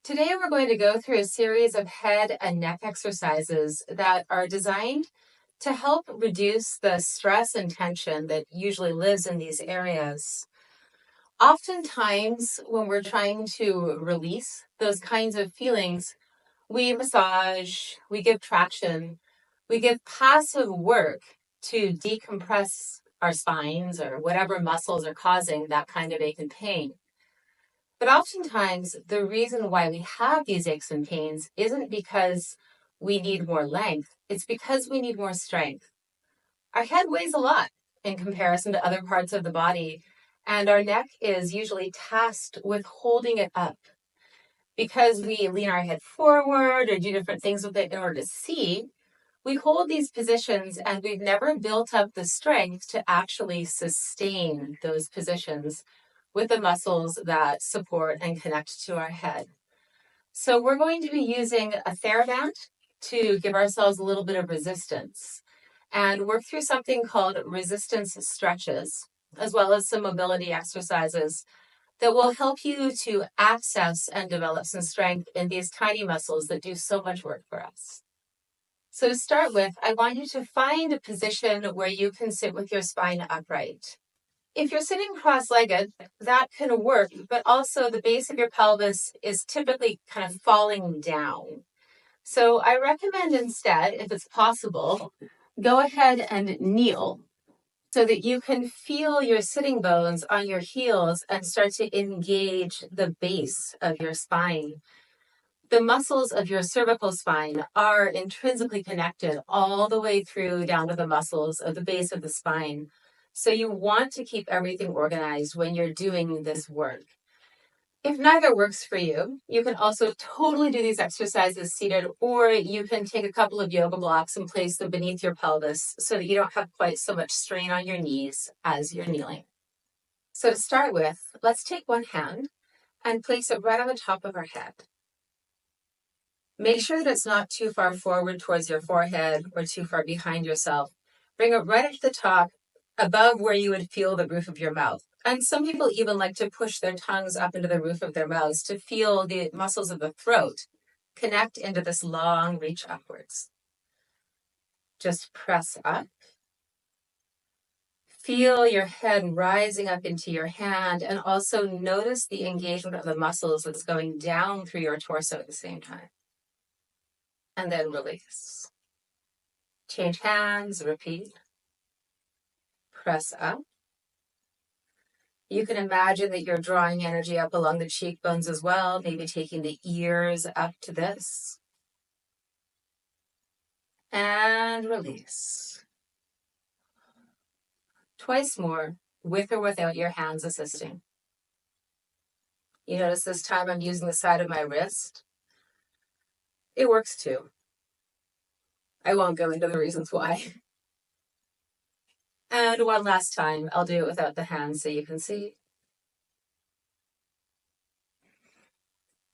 Today, we're going to go through a series of head and neck exercises that are designed to help reduce the stress and tension that usually lives in these areas. Oftentimes, when we're trying to release those kinds of feelings, we massage, we give traction, we give passive work to decompress our spines or whatever muscles are causing that kind of ache and pain. But oftentimes, the reason why we have these aches and pains isn't because we need more length, it's because we need more strength. Our head weighs a lot in comparison to other parts of the body, and our neck is usually tasked with holding it up. Because we lean our head forward or do different things with it in order to see, we hold these positions and we've never built up the strength to actually sustain those positions with the muscles that support and connect to our head. So we're going to be using a TheraBand to give ourselves a little bit of resistance and work through something called resistance stretches, as well as some mobility exercises that will help you to access and develop some strength in these tiny muscles that do so much work for us. So to start with, I want you to find a position where you can sit with your spine upright. If you're sitting cross-legged, that can work, but also the base of your pelvis is typically kind of falling down. So I recommend instead, if it's possible, go ahead and kneel so that you can feel your sitting bones on your heels and start to engage the base of your spine. The muscles of your cervical spine are intrinsically connected all the way through down to the muscles of the base of the spine. So you want to keep everything organized when you're doing this work. If neither works for you, you can also totally do these exercises seated, or you can take a couple of yoga blocks and place them beneath your pelvis so that you don't have quite so much strain on your knees as you're kneeling. So to start with, let's take one hand and place it right on the top of our head. Make sure that it's not too far forward towards your forehead or too far behind yourself. Bring it right up to the top, above where you would feel the roof of your mouth. And some people even like to push their tongues up into the roof of their mouths to feel the muscles of the throat connect into this long reach upwards. Just press up. Feel your head rising up into your hand, and also notice the engagement of the muscles that's going down through your torso at the same time. And then release. Change hands, repeat. Press up. You can imagine that you're drawing energy up along the cheekbones as well, maybe taking the ears up to this. And release. Twice more, with or without your hands assisting. You notice this time I'm using the side of my wrist. It works too. I won't go into the reasons why. And one last time, I'll do it without the hands so you can see.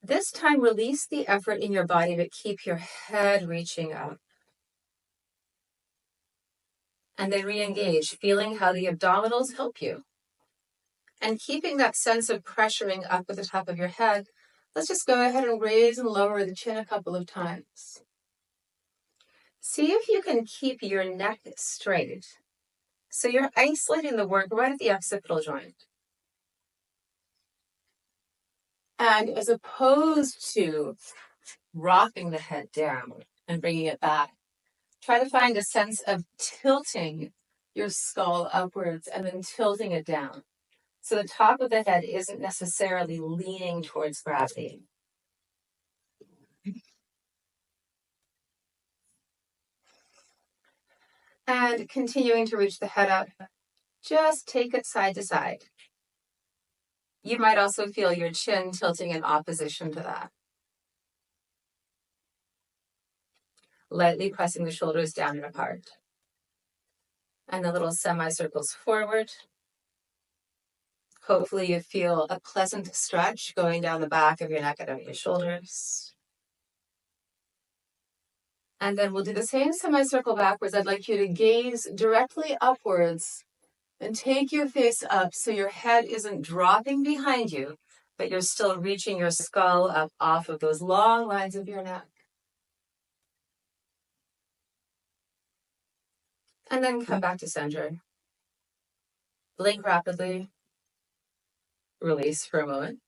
This time, release the effort in your body to keep your head reaching up. And then re-engage, feeling how the abdominals help you. And keeping that sense of pressuring up at the top of your head, let's just go ahead and raise and lower the chin a couple of times. See if you can keep your neck straight. So you're isolating the work right at the occipital joint. And as opposed to rocking the head down and bringing it back, try to find a sense of tilting your skull upwards and then tilting it down. So the top of the head isn't necessarily leaning towards gravity. And continuing to reach the head up, just take it side to side. You might also feel your chin tilting in opposition to that. Lightly pressing the shoulders down and apart. And the little semicircles forward. Hopefully you feel a pleasant stretch going down the back of your neck and over your shoulders. And then we'll do the same semicircle backwards. I'd like you to gaze directly upwards and take your face up so your head isn't dropping behind you, but you're still reaching your skull up off of those long lines of your neck. And then come back to center. Blink rapidly. Release for a moment.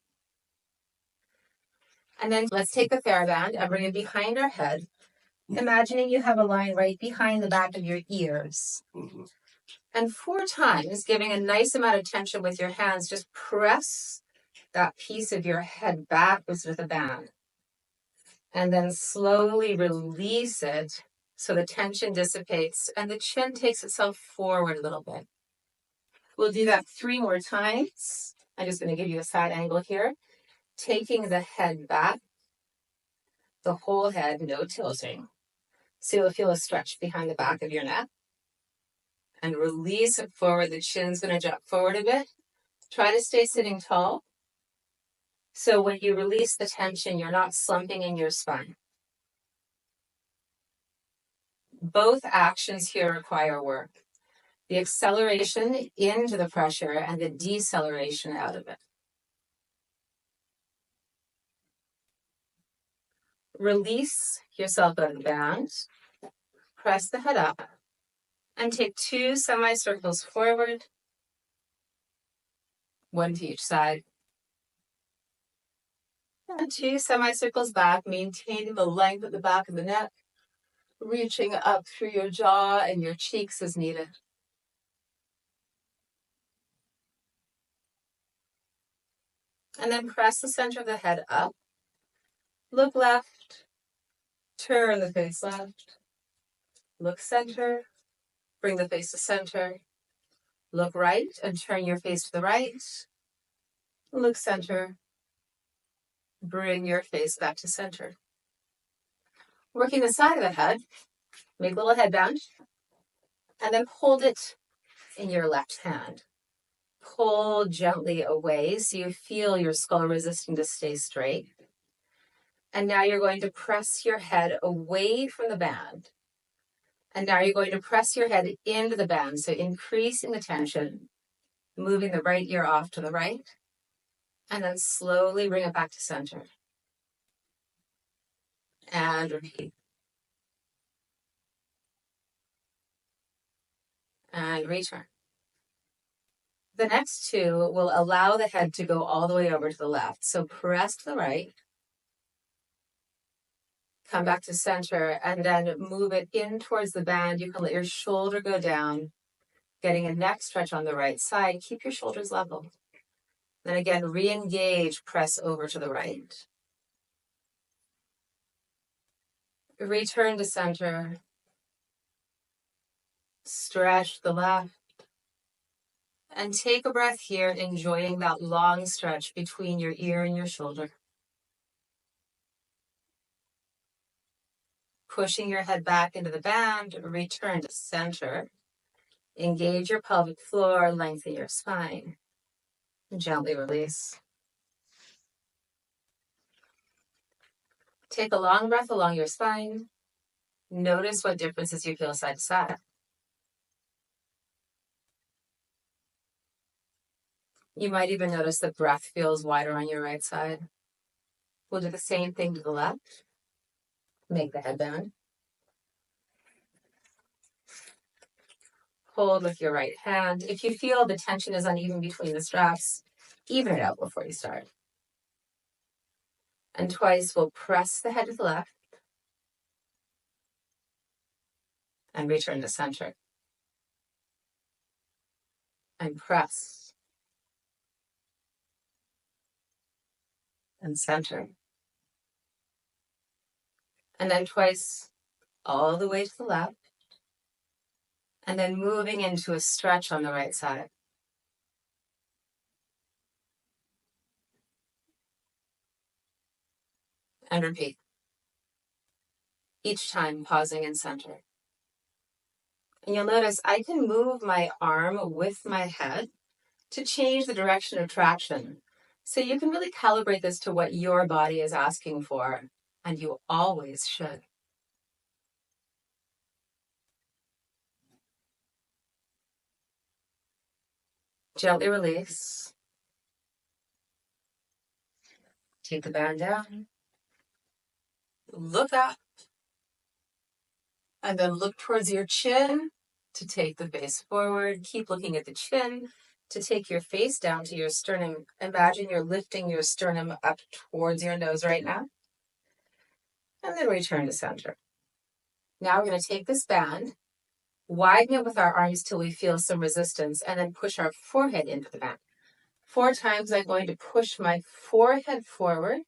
And then let's take the TheraBand and bring it behind our head, imagining you have a line right behind the back of your ears. And 4 times, giving a nice amount of tension with your hands, just press that piece of your head backwards with a band. And then slowly release it so the tension dissipates and the chin takes itself forward a little bit. We'll do that 3 more times. I'm just going to give you a side angle here. Taking the head back, the whole head, no tilting. So you'll feel a stretch behind the back of your neck. And release it forward. The chin's going to jump forward a bit. Try to stay sitting tall. So when you release the tension, you're not slumping in your spine. Both actions here require work. The acceleration into the pressure and the deceleration out of it. Release yourself out of the band. Press the head up. And take 2 semicircles forward. 1 to each side. And 2 semicircles back, maintaining the length at the back of the neck. Reaching up through your jaw and your cheeks as needed. And then press the center of the head up. Look left. Turn the face left. Look center. Bring the face to center. Look right and turn your face to the right. Look center. Bring your face back to center. Working the side of the head. Make a little headband. And then hold it in your left hand. Pull gently away so you feel your skull resisting to stay straight. And now you're going to press your head away from the band. And now you're going to press your head into the band, so increasing the tension, moving the right ear off to the right, and then slowly bring it back to center. And repeat. And return. The next 2 will allow the head to go all the way over to the left. So press to the right, come back to center, and then move it in towards the band. You can let your shoulder go down, getting a neck stretch on the right side. Keep your shoulders level. Then again, re-engage, press over to the right. Return to center. Stretch the left. And take a breath here, enjoying that long stretch between your ear and your shoulder. Pushing your head back into the band, return to center. Engage your pelvic floor, lengthen your spine. Gently release. Take a long breath along your spine. Notice what differences you feel side to side. You might even notice the breath feels wider on your right side. We'll do the same thing to the left. Make the head bend. Hold with your right hand. If you feel the tension is uneven between the straps, even it out before you start. And twice we'll press the head to the left and return to center. And press and center. And then twice all the way to the left. And then moving into a stretch on the right side. And repeat. Each time pausing in center. And you'll notice I can move my arm with my head to change the direction of traction. So you can really calibrate this to what your body is asking for, and you always should. Gently release. Take the band down. Look up. And then look towards your chin to take the face forward. Keep looking at the chin to take your face down to your sternum. Imagine you're lifting your sternum up towards your nose right now. And then return to center. Now we're going to take this band, widen it with our arms till we feel some resistance, and then push our forehead into the band. 4 times I'm going to push my forehead forward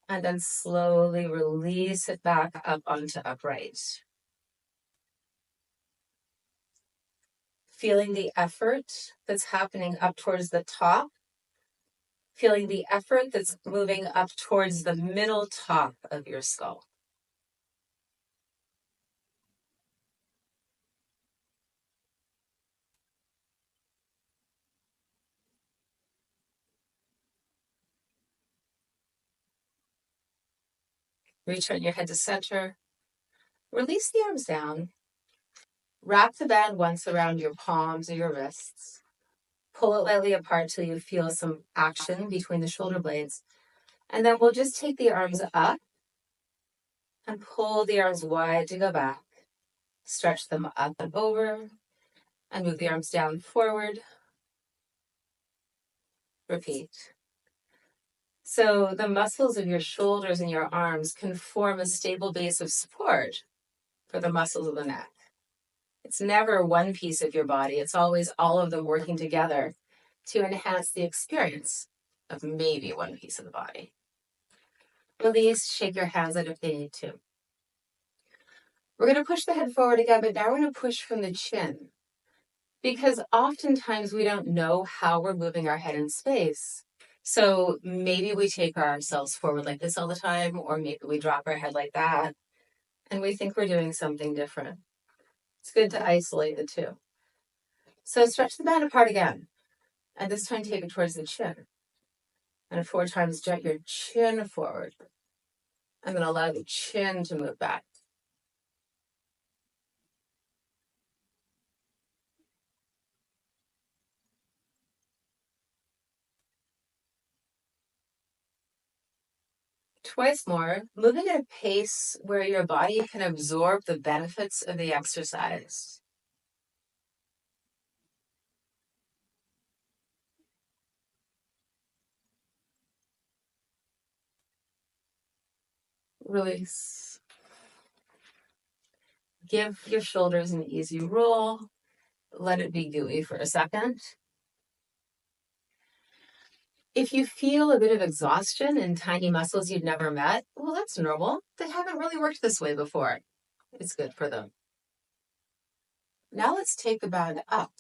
and then slowly release it back up onto upright. Feeling the effort that's happening up towards the top. Feeling the effort that's moving up towards the middle top of your skull. Return your head to center. Release the arms down. Wrap the band once around your palms or your wrists. Pull it lightly apart till you feel some action between the shoulder blades. And then we'll just take the arms up and pull the arms wide to go back. Stretch them up and over and move the arms down forward. Repeat. So the muscles of your shoulders and your arms can form a stable base of support for the muscles of the neck. It's never one piece of your body. It's always all of them working together to enhance the experience of maybe one piece of the body. Release, shake your hands out if they need to. We're going to push the head forward again, but now we're going to push from the chin. Because oftentimes we don't know how we're moving our head in space. So maybe we take ourselves forward like this all the time, or maybe we drop our head like that, and we think we're doing something different. It's good to isolate the two. So stretch the band apart again, and this time take it towards the chin. And 4 times jet your chin forward, and then allow the chin to move back. Twice more, moving at a pace where your body can absorb the benefits of the exercise. Release. Give your shoulders an easy roll. Let it be gooey for a second. If you feel a bit of exhaustion in tiny muscles you've never met, well, that's normal. They haven't really worked this way before. It's good for them. Now let's take the band up.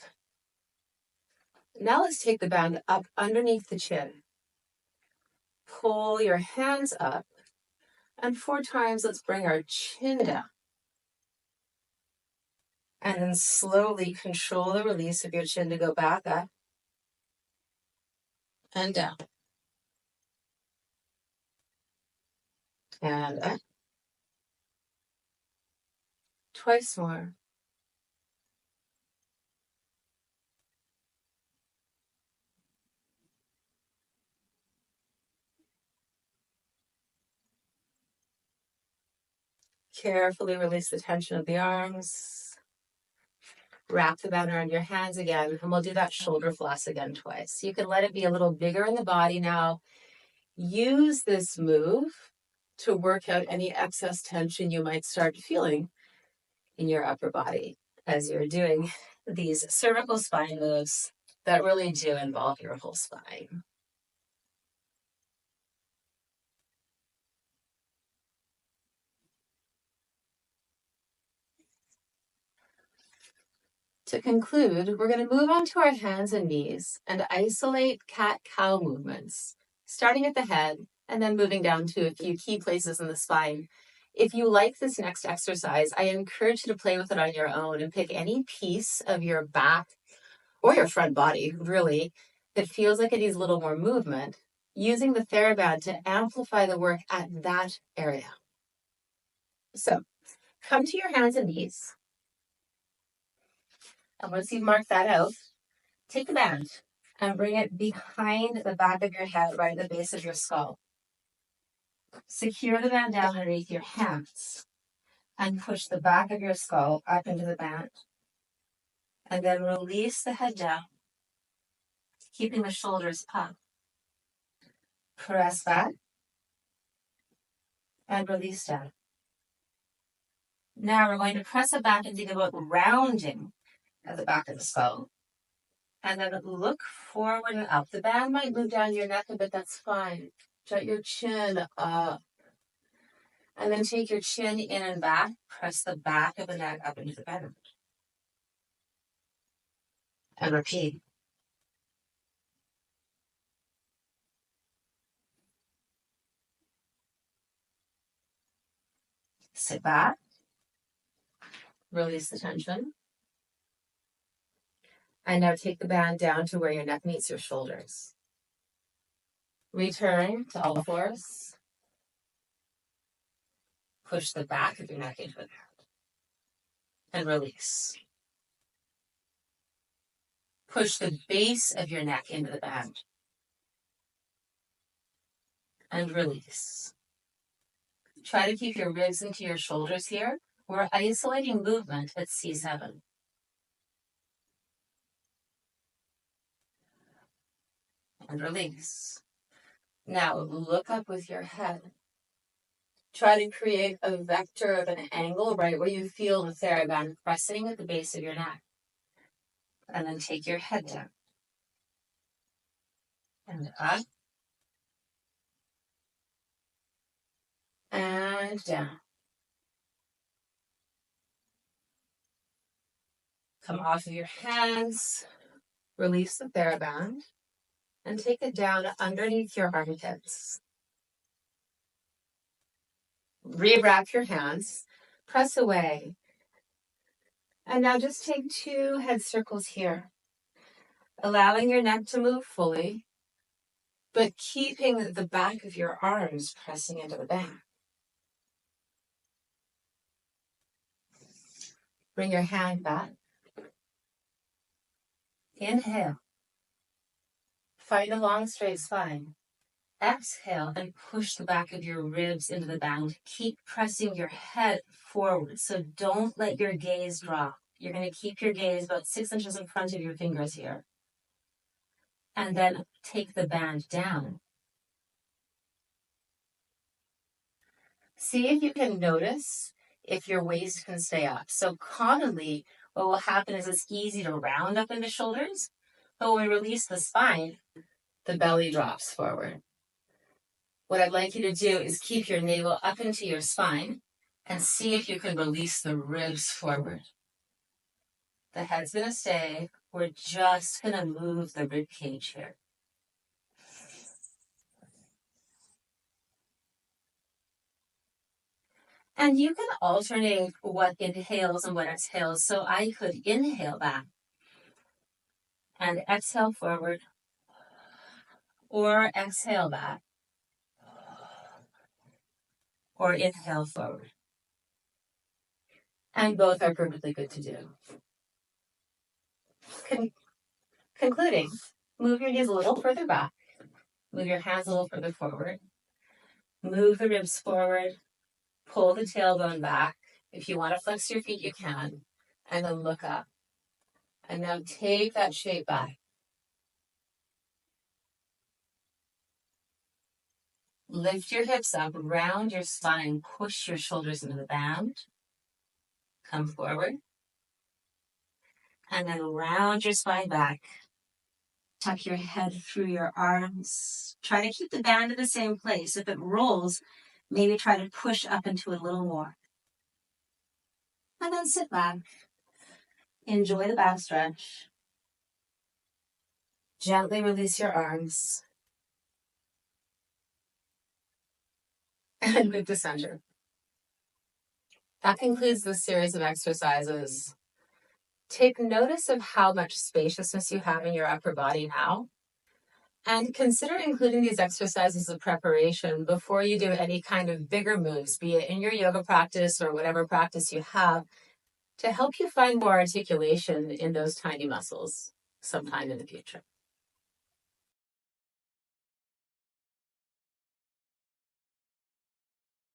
Now let's take the band up underneath the chin. Pull your hands up. And 4 times, let's bring our chin down. And then slowly control the release of your chin to go back up and down. And up. Twice more. Carefully release the tension of the arms. Wrap the band around your hands again, and we'll do that shoulder floss again twice. You can let it be a little bigger in the body now. Use this move to work out any excess tension you might start feeling in your upper body as you're doing these cervical spine moves that really do involve your whole spine. To conclude, we're going to move on to our hands and knees and isolate cat-cow movements, starting at the head and then moving down to a few key places in the spine. If you like this next exercise, I encourage you to play with it on your own and pick any piece of your back or your front body, really, that feels like it needs a little more movement, using the TheraBand to amplify the work at that area. So, come to your hands and knees. And once you've marked that out, take the band and bring it behind the back of your head, right at the base of your skull. Secure the band down underneath your hands and push the back of your skull up into the band. And then release the head down, keeping the shoulders up. Press back and release down. Now we're going to press it back and think about rounding at the back of the skull. And then look forward and up. The band might move down your neck a bit, that's fine. Jut your chin up. And then take your chin in and back. Press the back of the neck up into the band. And repeat. Sit back. Release the tension. And now take the band down to where your neck meets your shoulders. Return to all fours. Push the back of your neck into the band. And release. Push the base of your neck into the band. And release. Try to keep your ribs into your shoulders here. We're isolating movement at C7. And release. Now look up with your head. Try to create a vector of an angle right where you feel the TheraBand pressing at the base of your neck. And then take your head down. And up. And down. Come off of your hands. Release the TheraBand. And take it down underneath your armpits. Re-wrap your hands. Press away. And now just take 2 head circles here. Allowing your neck to move fully, but keeping the back of your arms pressing into the band. Bring your hand back. Inhale. Find a long straight spine. Exhale and push the back of your ribs into the band. Keep pressing your head forward, so don't let your gaze drop. You're going to keep your gaze about 6 inches in front of your fingers here. And then take the band down. See if you can notice if your waist can stay up. So commonly, what will happen is it's easy to round up in the shoulders, but when we release the spine, the belly drops forward. What I'd like you to do is keep your navel up into your spine and see if you can release the ribs forward. The head's going to stay. We're just going to move the rib cage here. And you can alternate what inhales and what exhales. So I could inhale back and exhale forward, or exhale back, or inhale forward. And both are perfectly good to do. Concluding, move your knees a little further back. Move your hands a little further forward. Move the ribs forward. Pull the tailbone back. If you want to flex your feet, you can. And then look up. And now take that shape back. Lift your hips up, round your spine, push your shoulders into the band. Come forward. And then round your spine back. Tuck your head through your arms. Try to keep the band in the same place. If it rolls, maybe try to push up into it a little more. And then sit back. Enjoy the back stretch. Gently release your arms. And move to center. That concludes the series of exercises. Take notice of how much spaciousness you have in your upper body now. And consider including these exercises of preparation before you do any kind of bigger moves, be it in your yoga practice or whatever practice you have, to help you find more articulation in those tiny muscles sometime in the future.